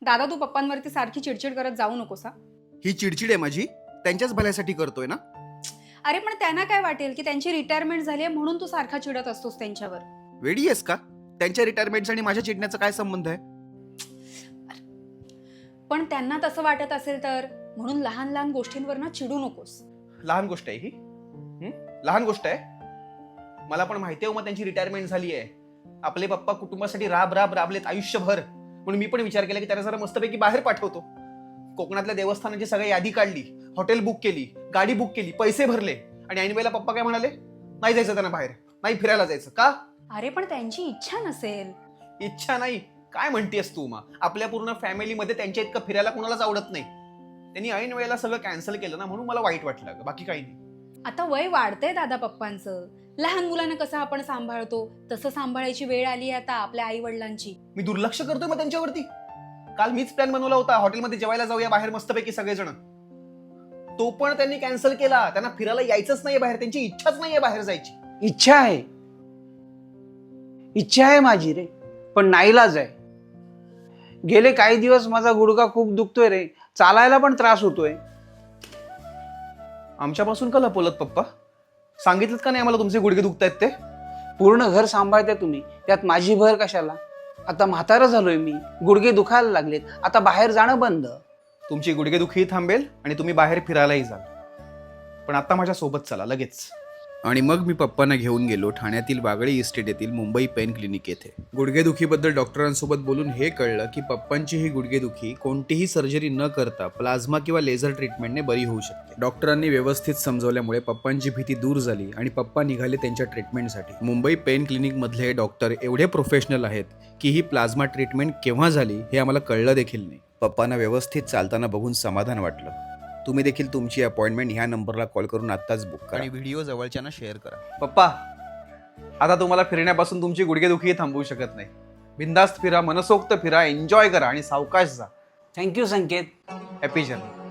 दादा तू पप्पांवरती सारखी चिडचिड करत जाऊ नकोस हा. ही चिडचिड आहे माझी, त्यांच्याच भल्यासाठी करतोय ना. अरे पण त्यांना काय वाटेल की त्यांची रिटायरमेंट झाली आहे म्हणून तू सारखा चिडत असतोस त्यांच्यावर. वेडी आहेस का? त्यांच्या रिटायरमेंट आणि माझ्या चिडण्याचा काय संबंध आहे? पण त्यांना तसं वाटत असेल तर म्हणून लहान लहान गोष्टींवर ना चिडू नकोस. लहान गोष्ट आहे ही? लहान गोष्ट आहे? मला पण माहिती आहे मग त्यांची रिटायरमेंट झाली आहे. आपले पप्पा कुटुंबासाठी राबलेत आयुष्यभर, म्हणून मी पण विचार केला की त्यांना जरा मस्तपैकी बाहेर पाठवतो. कोकणातल्या देवस्थानाची सगळी यादी काढली, हॉटेल बुक केली, गाडी बुक केली, पैसे भरले, आणि ऐन वेळेला पप्पा काय म्हणाले, नाही जायचं त्यांना बाहेर, नाही फिरायला जायचं. का? अरे पण त्यांची इच्छा नसेल. इच्छा नाही? काय म्हणतेस तू? मा आपल्या पूर्ण फॅमिलीमध्ये त्यांच्या इतकं फिरायला कोणालाच आवडत नाही. त्यांनी ऐन वेळेला सगळं कॅन्सल केलं ना, म्हणून मला वाईट वाटलं, बाकी काही नाही. आता वय वाढतंय दादा पप्पांचं. लहान मुलांना कसं आपण सांभाळतो तसं सांभाळायची वेळ आली आहे आता आपल्या आई वडिलांची. मी दुर्लक्ष करतोय मग त्यांच्यावरती? काल मीच प्लॅन बनवला होता, हॉटेलमध्ये जेवायला जाऊया बाहेर मस्तपैकी सगळेजण. तो पण त्यांनी कॅन्सल केला. त्यांना फिरायला यायचंच नाहीये बाहेर, त्यांची इच्छाच नाहीये बाहेर जायची. इच्छा आहे माझी रे, पण नाईलाज आहे. गेले काही दिवस माझा गुडघा खूप दुखतोय रे, चालायला पण त्रास होतोय. आमच्यापासून का लपवलत पप्पा? सांगितलं का नाही आम्हाला तुमचे गुडघे दुखतायत ते? पूर्ण घर सांभाळताय तुम्ही, त्यात माझी भर कशाला? आता म्हातारा झालोय मी, गुडघे दुखायला लागलेत, आता बाहेर जाणं बंद. तुमची गुडघेदुखी थांबेल आणि तुम्ही बाहेर फिरायलाही जाल, पण आता माझ्या सोबत चला लगेच. आणि मग मी पप्पांना घेऊन गेलो ठाण्यातील वागळे इस्टेट येथील मुंबई पेन क्लिनिक येथे. गुडघेदुखीबद्दल डॉक्टरांसोबत बोलून हे कळलं की पप्पांची ही गुडघेदुखी कोणतीही सर्जरी न करता प्लाझ्मा किंवा लेझर ट्रीटमेंटने बरी होऊ शकते. डॉक्टरांनी व्यवस्थित समजवल्यामुळे पप्पांची भीती दूर झाली आणि पप्पा निघाले त्यांच्या ट्रीटमेंटसाठी. मुंबई पेन क्लिनिक मधले डॉक्टर एवढे प्रोफेशनल आहेत की ही प्लाझ्मा ट्रीटमेंट केव्हा झाली हे आम्हाला कळलं देखील नाही. पप्पांना व्यवस्थित चालताना बघून समाधान वाटलं. तुम्ही देखील तुमची अपॉइंटमेंट ह्या नंबरला कॉल करून आत्ताच बुक करा आणि व्हिडिओ जवळच्यांना शेअर करा. पप्पा, आता तुम्हाला फिरण्यापासून तुमची गुडघेदुखी थांबवू शकत नाही. बिंदास्त फिरा, मनसोक्त फिरा, एन्जॉय करा आणि सावकाश जा. थँक्यू संकेत. Happy journey.